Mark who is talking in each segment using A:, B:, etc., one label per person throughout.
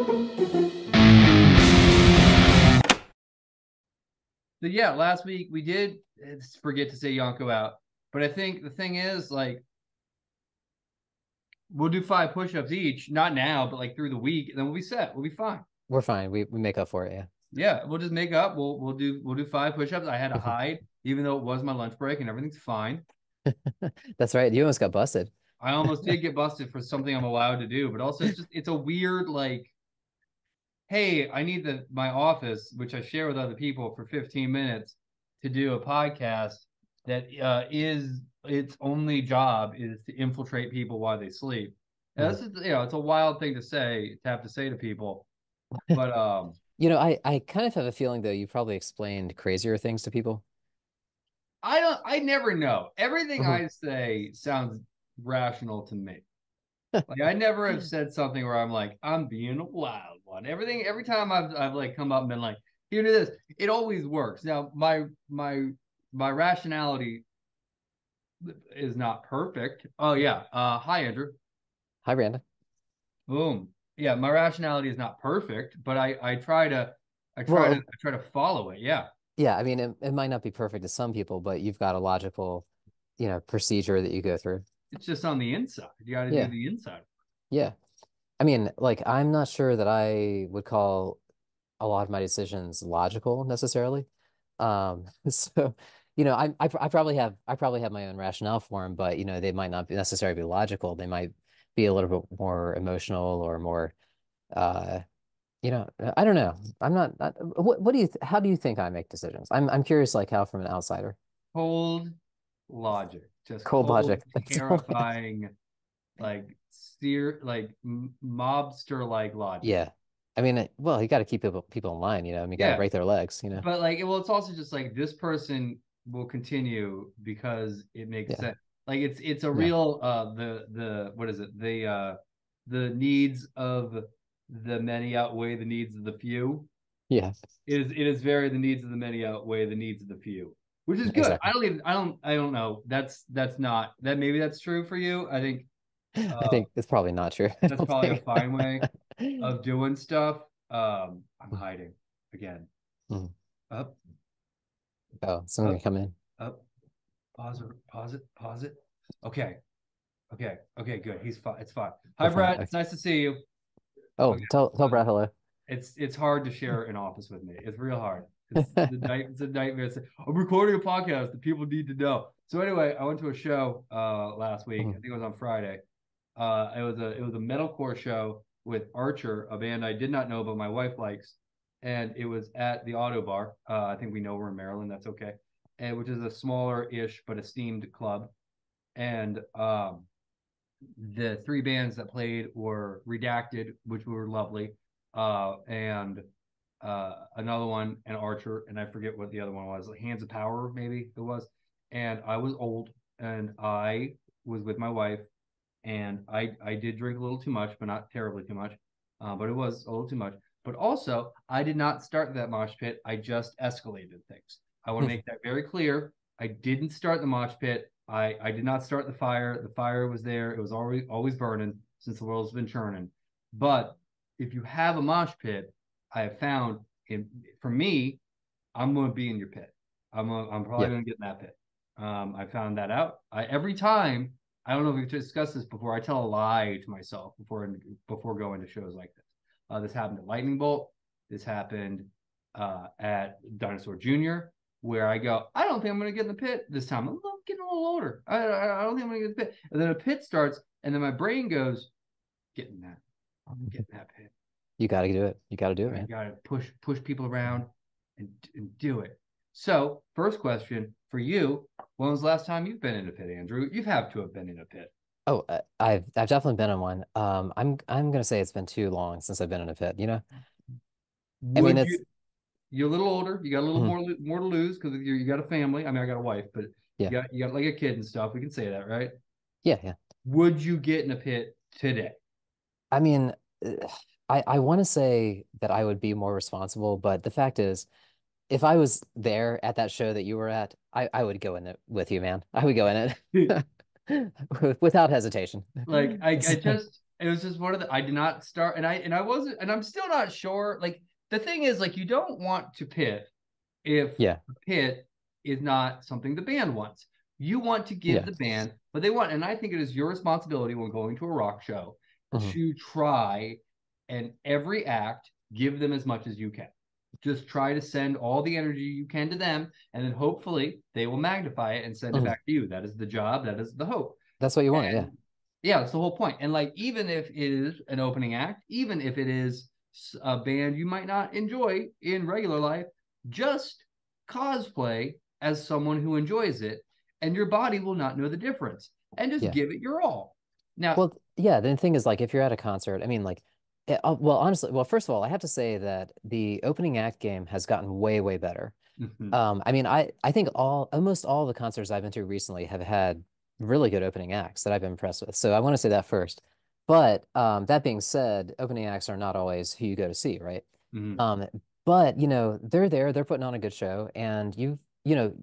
A: So yeah, last week we did forget to say Yonko out, but I think the thing is like we'll do 5 push-ups each, not now, but like through the week, and then we'll be set. We'll be fine.
B: We're fine. We make up for it. Yeah.
A: Yeah, we'll just make up. We'll do 5 push-ups. I had to hide, even though it was my lunch break, and everything's fine.
B: That's right. You almost got busted.
A: I almost did get busted for something I'm allowed to do, but also it's a weird like, hey, I need my office, which I share with other people for 15 minutes to do a podcast that is its only job is to infiltrate people while they sleep. And
B: Mhm.
A: this is it's a wild thing to have to say to people, but
B: I kind of have a feeling though you probably explained crazier things to people.
A: I never know. Everything
B: Mhm.
A: I say sounds rational to me. Like I never have said something where I'm like, I'm being a wild one. Every time I've like come up and been like, here do this, it always works. Now my rationality is not perfect. Oh yeah. Hi Andrew.
B: Hi, Brandon.
A: Boom. Yeah, my rationality is not perfect, but I try to
B: Well,
A: I try to follow it. Yeah.
B: yeah, I mean, it might not be perfect to some people, but you've got a logical, procedure that you go through.
A: It's just on the inside. You got to do
B: Yeah,
A: the inside.
B: yeah. I mean, like, I'm not sure that I would call a lot of my decisions logical necessarily. So, I probably have my own rationale for them, but they might not be necessarily be logical. They might be a little bit more emotional or more, uh, I don't know. What do how do you think I make decisions? I'm curious, like how from an outsider.
A: Cold logic, just
B: Cold
A: cold,
B: logic. That's all.
A: terrifying, like like mobster like logic.
B: Yeah. I mean, well, you got to keep people in line, I mean, you got to
A: Yeah,
B: break their legs.
A: but like, well, it's also just like this person will continue because it makes
B: Yeah.
A: sense. Like it's a
B: Yeah.
A: real the what is it the needs of the many outweigh the needs of the few.
B: Yeah.
A: It is very the needs of the many outweigh the needs of the few, which is good.
B: Exactly.
A: I don't know. That's not that maybe that's true for you. I think
B: I
A: uh
B: think it's probably not true. I
A: that's
B: don't
A: probably a
B: think.
A: fine way of doing stuff. I'm hiding again.
B: Mhm.
A: Up,
B: Oh, someone
A: up,
B: can come in.
A: up. Pause it. Pause it. Pause it. Okay. Okay. Okay. Good. He's fine. It's fine.
B: We're
A: Hi,
B: fine.
A: Brett.
B: Okay.
A: It's nice to see you.
B: Oh,
A: Okay.
B: tell
A: Uh,
B: Brad hello.
A: it's hard to share an office with me. It's real hard. It's a nightmare. I'm recording a podcast that people need to know. So anyway, I went to a show last week. I
B: Mhm.
A: think it was on Friday. It was a metalcore show with Archer, a band I did not know but my wife likes, and it was at the Auto Bar. I think we know we're in Maryland. That's okay, and which is a smaller-ish but esteemed club. And the three bands that played were Redacted, which were lovely, and another one, and Archer, and I forget what the other one was, like Hands of Power, maybe it was. And I was old, and I was with my wife, and I did drink a little too much, but not terribly too much, but it was a little too much. But also, I did not start that mosh pit. I just escalated things. I want to make that very clear. I didn't start the mosh pit. I did not start the fire. The fire was there. It was always burning since the world's been churning. But if you have a mosh pit, I have found for me, I'm going to be in your pit. I'm probably
B: Yeah.
A: going to get in that pit. I found that out. Every time, I don't know if we've discussed this before. I tell a lie to myself before going to shows like this. This happened at Lightning Bolt. This happened at Dinosaur Junior, where I go, I don't think I'm going to get in the pit this time. I'm getting a little older. I don't think I'm going to get in the pit. And then a pit starts, and then my brain goes, get in that. I'm getting that pit.
B: You got to do it. You got to do it,
A: I
B: man.
A: got to push people around and do it. So, first question for you: when was the last time you've been in a pit, Andrew? You have to have been in a pit.
B: Oh, I've definitely been in one. I'm gonna say it's been too long since I've been in a pit. I mean,
A: Would
B: it's
A: you? You're a little older. You got a little
B: mhm.
A: more to lose because you got a family. I mean, I got a wife, but
B: Yeah,
A: you got like a kid and stuff. We can say that, right?
B: yeah, yeah.
A: Would you get in a pit today?
B: I mean, I want to say that I would be more responsible, but the fact is, if I was there at that show that you were at, I would go in it with you, man. I would go in it without hesitation.
A: Like I just it was just one of the, I did not start, and I wasn't, and I'm still not sure. Like the thing is, like you don't want to pit if
B: Yeah.
A: the pit is not something the band wants. You want to give
B: Yeah.
A: the band what they want, and I think it is your responsibility when going to a rock show
B: Hmm.
A: to try and every act give them as much as you can. Just try to send all the energy you can to them, and then hopefully they will magnify it and send it
B: Hmm.
A: back to you. That is the job. That is the hope.
B: That's what you want. Yeah.
A: And yeah, that's the whole point. And like, even if it is an opening act, even if it is a band you might not enjoy in regular life, just cosplay as someone who enjoys it, and your body will not know the difference. And just
B: Yeah.
A: give it your all. Now,
B: Well, yeah, the thing is like if you're at a concert, I mean like well honestly, well first of all, I have to say that the opening act game has gotten way way better.
A: mhm,
B: I mean I think almost all the concerts I've been to recently have had really good opening acts that I've been impressed with. So I want to say that first. But that being said, opening acts are not always who you go to see, right?
A: mhm,
B: Um, but you know, they're there, they're putting on a good show, and you know,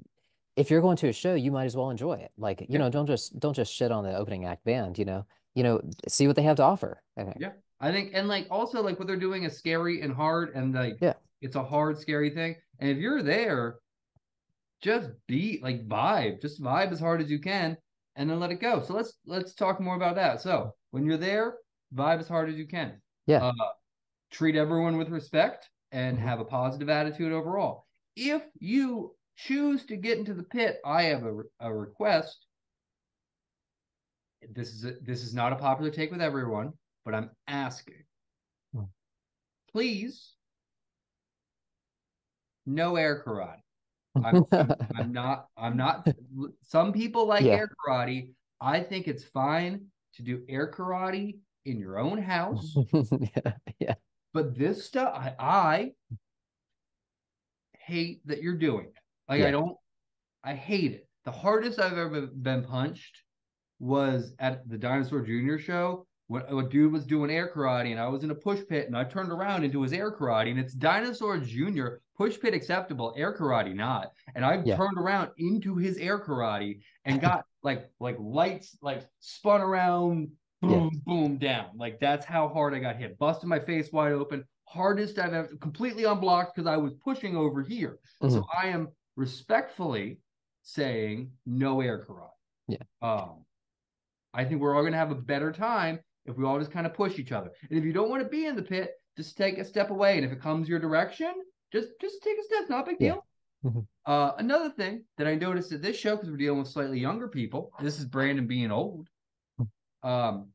B: if you're going to a show, you might as well enjoy it. Like,
A: yeah,
B: don't just shit on the opening act band, see what they have to offer, I think.
A: yeah. I think, and like also like what they're doing is scary and hard, and like
B: Yeah.
A: it's a hard, scary thing. And if you're there, just be like vibe, just vibe as hard as you can, and then let it go. So let's talk more about that. So when you're there, vibe as hard as you can.
B: Yeah.
A: Uh, Treat everyone with respect and
B: Hmm.
A: have a positive attitude overall. If you choose to get into the pit, I have a request. This is not a popular take with everyone, but I'm asking. Please, no air karate. I'm not. Some people like
B: Yeah.
A: air karate. I think it's fine to do air karate in your own house,
B: Yeah. Yeah.
A: but this stuff, I hate that you're doing it. Like I
B: Yeah.
A: don't. I hate it. The hardest I've ever been punched was at the Dinosaur Jr. show when a dude was doing air karate and I was in a push pit and I turned around into his air karate and it's Dinosaur Jr. push pit acceptable, air karate not. And I
B: Yeah.
A: turned around into his air karate and got like lights like spun around,
B: Yeah.
A: boom, boom, down. Like that's how hard I got hit. Busted my face wide open. Hardest I've ever completely unblocked because I was pushing over here. So
B: Hmm.
A: I am respectfully saying no air karate.
B: Yeah.
A: Um, I think we're all going to have a better time if we all just kind of push each other. And if you don't want to be in the pit, just take a step away. And if it comes your direction, just take a step. Not a big
B: Yeah.
A: deal.
B: Hmm.
A: Another thing that I noticed at this show, because we're dealing with slightly younger people, this is Brandon being old. Um,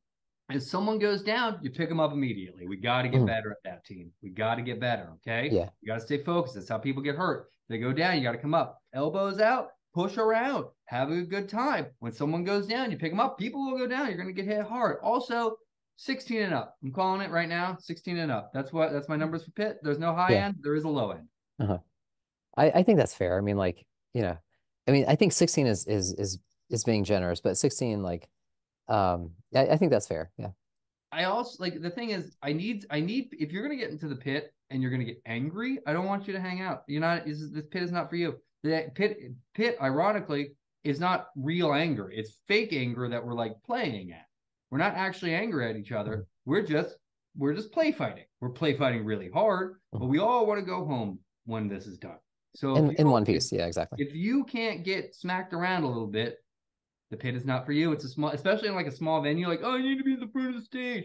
A: if someone goes down, you pick them up immediately. We got to get
B: Hmm.
A: better at that team. We got to get better. Okay.
B: Yeah.
A: You got to stay focused. That's how people get hurt. They go down, you got to come up. Elbows out, push around, have a good time. When someone goes down, you pick them up. People will go down. You're going to get hit hard. Also, 16 and up. I'm calling it right now. 16 and up. That's my numbers for pit. There's no high
B: Yeah.
A: end. There is a low end.
B: Uh-huh. I think that's fair. I mean, like, I mean, I think 16 is being generous, but 16, like, I think that's fair. Yeah.
A: I also like the thing is I need if you're gonna get into the pit and you're gonna get angry, I don't want you to hang out. You're not this pit is not for you. The pit ironically is not real anger. It's fake anger that we're like playing at. We're not actually angry at each
B: Mhm.
A: other. We're just play fighting. We're play fighting really hard, but
B: Mhm.
A: we all want to go home when this is done. So if
B: In
A: you
B: in
A: don't
B: one piece. Yeah, exactly.
A: if you can't get smacked around a little bit, the pit is not for you. It's a small, especially in like a small venue, like, oh, I need to be in the front of the stage.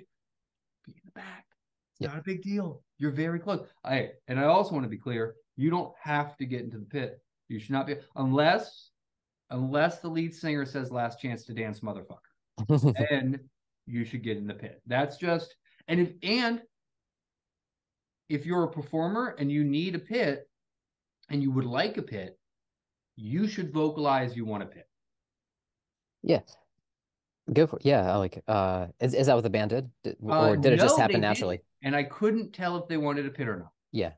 A: Be in the back. It's
B: Yeah.
A: not a big deal. You're very close. I also want to be clear. You don't have to get into the pit. You should not be unless the lead singer says last chance to dance motherfucker. And you should get in the pit. That's just and if you're a performer and you need a pit and you would like a pit, you should vocalize you want a pit.
B: Yeah. Go for it. Yeah. Like, is that what the band did? Or did it just
A: No, they
B: happen
A: didn't.
B: naturally?
A: And I couldn't tell if they wanted a pit or not.
B: Yeah.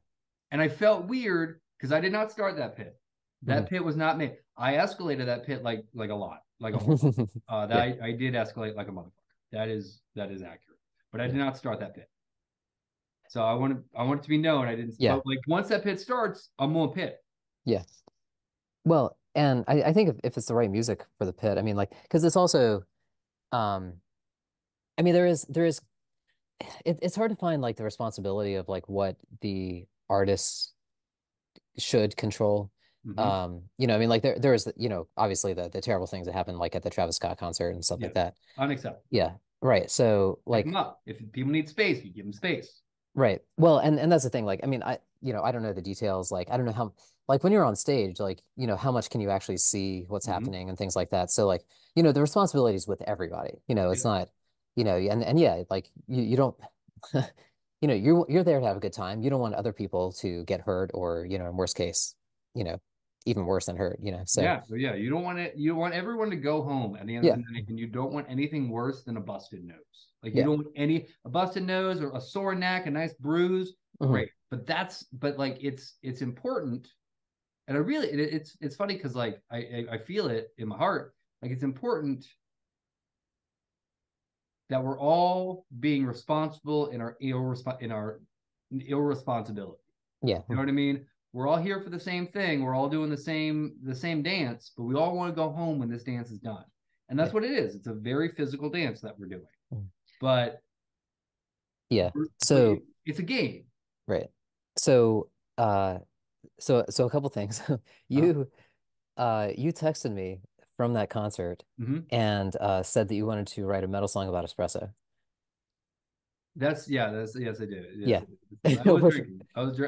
A: And I felt weird because I did not start that pit.
B: Hmm.
A: That pit was not me. I escalated that pit like a lot, like a whole lot. That
B: Yeah.
A: I did escalate like a motherfucker. That is accurate. But I did
B: Yeah.
A: not start that pit. So I want it to be known I didn't.
B: Yeah.
A: But like once that pit starts, I'm on pit.
B: Yeah. Well, and I think if it's the right music for the pit, I mean, like, because it's also, um, I mean, there is it's hard to find like the responsibility of like what the artists should control.
A: Hmm.
B: I mean, like there is, obviously the terrible things that happened like at the Travis Scott concert and stuff like
A: Yes,
B: that.
A: unacceptable.
B: Yeah, right. So
A: Pick them
B: like,
A: up. If people need space, you give them space.
B: right. Well, and that's the thing. Like, I mean, I don't know the details. Like, I don't know how, like when you're on stage, like, how much can you actually see what's
A: Hmm.
B: happening and things like that. So like, the responsibility is with everybody. It's
A: Yes.
B: not, and yeah, like you don't, you're there to have a good time. You don't want other people to get hurt or, in worst case, you know, even worse than hurt. So
A: Yeah, so yeah, you don't want it. You want everyone to go home at the end of
B: yeah,
A: the night, and you don't want anything worse than a busted nose. Like you
B: yeah.
A: don't want a busted nose or a sore neck, a nice bruise.
B: Hmm.
A: Great, but like it's important, and I really it's funny because like I feel it in my heart. Like it's important that we're all being responsible in our irresponsibility.
B: Yeah.
A: You know what I mean? We're all here for the same thing. We're all doing the same dance, but we all want to go home when this dance is done. And
B: Yeah.
A: that's what it is. It's a very physical dance that we're doing.
B: Mhm.
A: But
B: Yeah.
A: but
B: So
A: it's a game.
B: right. So uh so a couple things.
A: Uh,
B: You texted me from that concert
A: mhm.
B: and said that you wanted to write a metal song about espresso.
A: That's yeah. That's yes, I did. Yes,
B: Yeah.
A: I did. I was
B: Which
A: drinking. I was.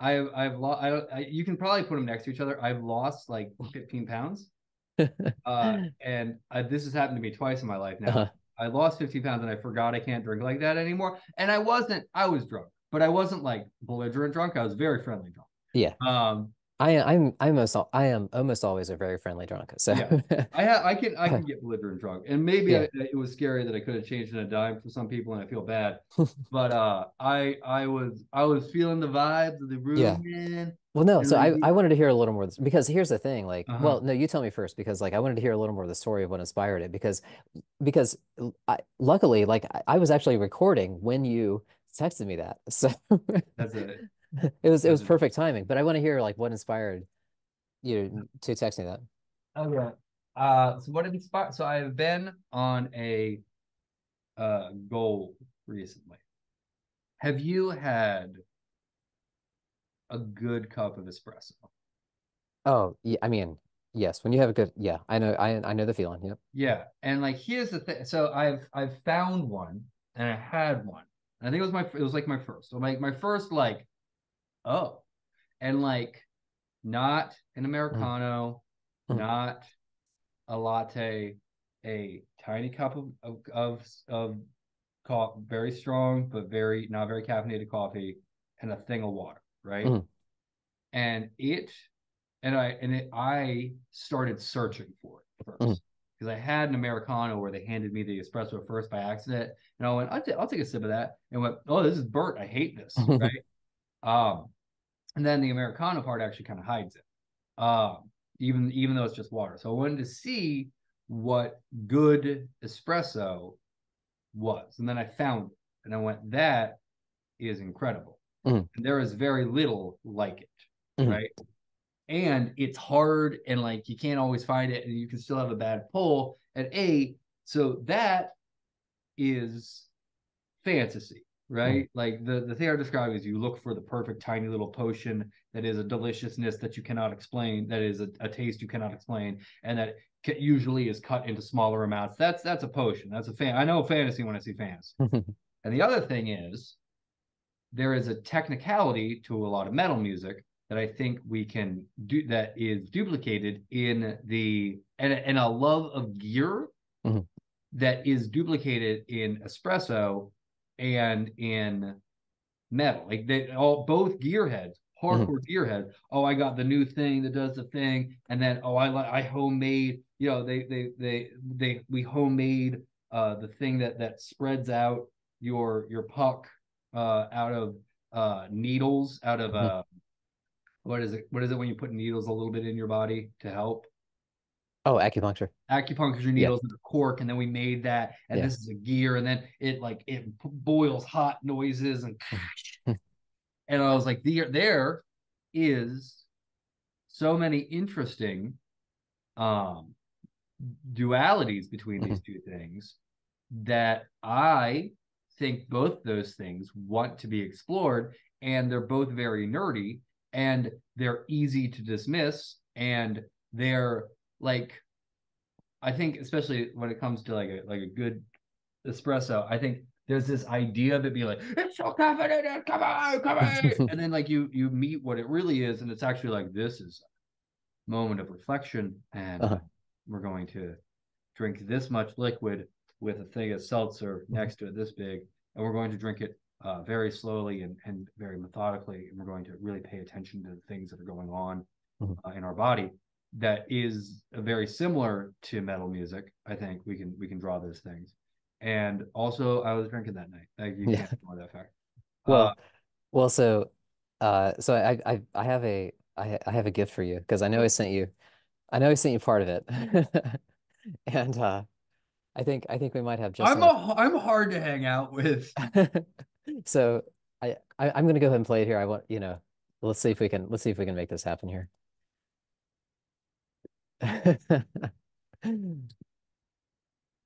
A: I've lost. I don't. You can probably put them next to each other. I've lost like 15 pounds. And this has happened to me twice in my life now.
B: uh,
A: I lost 50 pounds and I forgot I can't drink like that anymore. And I was drunk, but I wasn't like belligerent drunk. I was very friendly drunk.
B: yeah.
A: Um,
B: I am almost always a very friendly drunk. So
A: yeah, I can get belligerent drunk. And maybe
B: yeah.
A: it was scary that I could have changed in a dime for some people and I feel bad. But I was feeling the vibes of the
B: Yeah.
A: room, man.
B: Well, no,
A: And
B: so
A: like
B: I wanted to hear a little more of this because here's the thing, like, well,
A: uh-huh.
B: no, you tell me first because like I wanted to hear a little more of the story of what inspired it because luckily like I was actually recording when you texted me that. So
A: That's a
B: it was
A: that's a
B: perfect timing, but I want to hear like what inspired you to text me that.
A: okay. So what inspired so I've been on a goal recently. Have you had a good cup of espresso?
B: Oh, yeah, I mean, yes, when you have a good, yeah, I know the feeling. Yep.
A: Yeah, and like here's the thing. So I've found one, and I had one. And I think it was like my first. So my first like oh, and like not an
B: Mhm.
A: americano,
B: Mhm.
A: not a latte, a tiny cup of coffee, very strong but very not very caffeinated coffee, and a thing of water, right?
B: Mhm.
A: And I started searching for it
B: Mhm.
A: first because I had an Americano where they handed me the espresso first by accident, and I went, I'll take a sip of that, and went, oh, this is burnt. I hate this,
B: Mhm.
A: right? Um, and then the Americano part actually kind of hides it, even though it's just water. So I wanted to see what good espresso was, and then I found it, and I went, that is incredible,
B: Mhm.
A: and there is very little like it,
B: Mhm.
A: right? And it's hard and like you can't always find it and you can still have a bad pull at so that is fantasy,
B: Mhm.
A: right? Like the thing I describe is you look for the perfect tiny little potion that is a deliciousness that you cannot explain, that is a taste you cannot explain, and that usually is cut into smaller amounts. That's a potion. That's a fan. I know fantasy when I see fantasy.
B: Mhm.
A: And the other thing is there is a technicality to a lot of metal music that I think we can do that is duplicated in and a love of gear
B: Mhm.
A: that is duplicated in espresso and in metal. Like they all both gearheads,
B: Mhm.
A: hardcore gearheads. Oh, I got the new thing that does the thing, and then oh, I homemade. We homemade the thing that spreads out your puck out of needles out of
B: Mhm.
A: what is it when you put needles a little bit in your body to help
B: Oh, acupuncture.
A: acupuncture
B: Yeah.
A: needles and a cork, and then we made that, and
B: Yeah.
A: this is a gear, and then it boils hot noises,
B: Mhm.
A: and I was like, there is so many interesting um dualities between these
B: Mhm.
A: two things that I think both those things want to be explored, and they're both very nerdy, and they're easy to dismiss, and they're like, I think especially when it comes to like a good espresso, I think there's this idea of it being like, it's so confident, come on, and then like you meet what it really is, and it's actually like, this is a moment of reflection, and we're going to drink this much liquid with a thing of seltzer next to it this big, and we're going to drink it very slowly and very methodically, and we're going to really pay attention to the things that are going on in our body. That is very similar to metal music. I think we can draw those things. And also, I was drinking that night. Like, you can't ignore that fact.
B: Well, so I have I have a gift for you because I know I sent you part of it. And I think we might have just enough.
A: I'm hard to hang out with.
B: So I'm gonna go ahead and play it here. I want, let's see if we can make this happen here.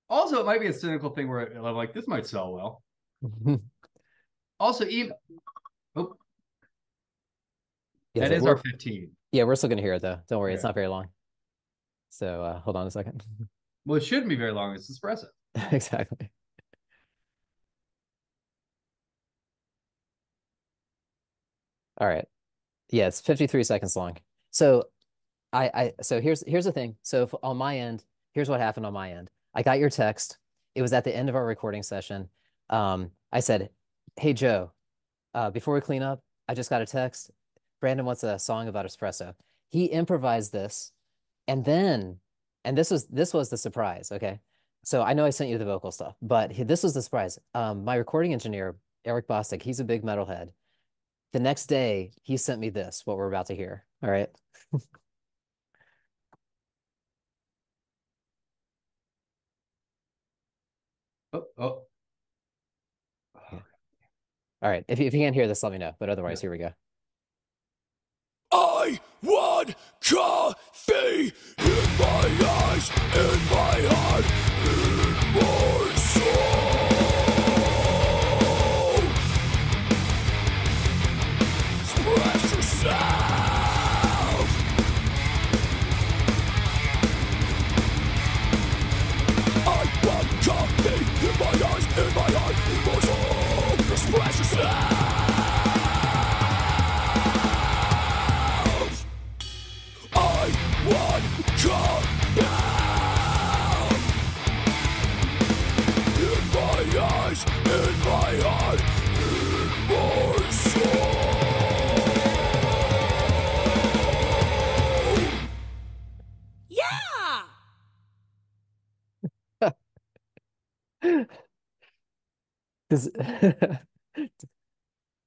A: Also, it might be a cynical thing where I'm like, this might sell well. Also, even that is our 15.
B: Yeah, we're still gonna hear it though. Don't worry, it's not very long. So hold on a second.
A: Well, it shouldn't be very long. It's espresso.
B: Exactly. All right. Yeah, it's 53 seconds long. So so here's the thing. So on my end, here's what happened on my end. I got your text. It was at the end of our recording session. I said, "Hey Joe, before we clean up, I just got a text. Brandon wants a song about espresso." He improvised this, and this was the surprise. Okay, so I know I sent you the vocal stuff, but this was the surprise. My recording engineer, Eric Bostic, he's a big metalhead. The next day, he sent me this, what we're about to hear. All right.
A: Oh.
B: Yeah. All right. If you can't hear this, let me know. But otherwise, here we go.
C: I want coffee in my eyes, in my heart, in my soul. Express yourself. I want coffee in my eyes, in my heart, in my soul. Express yourself. One come down in my eyes, in my heart, in my soul. Yeah.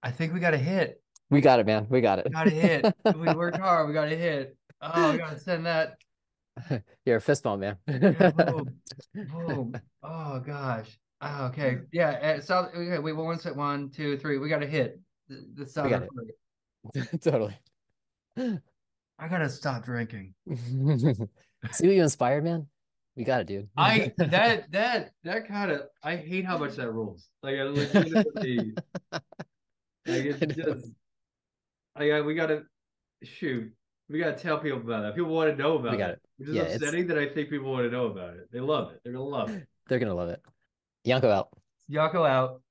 A: I think we got a hit.
B: We got it, man. We got it.
A: We got a hit. We worked hard. We got a hit. Oh, we gotta send that.
B: You're a fist bump, man.
A: Yeah, boom. Boom. Oh gosh. Oh, okay. Yeah. So okay, wait, 1, 2, 3. We got a hit. The sound
B: got it. Totally.
A: I gotta stop drinking.
B: See what you inspired, man? We got it, dude.
A: That kind of, I hate how much that rules. Like, I legitimately, like, it's just, we gotta shoot. We gotta tell people about that. People want to know about it. Which is upsetting that I think people want to know about it. They love it. They're gonna love it.
B: They're gonna love it. Yonko out.
A: Yonko out.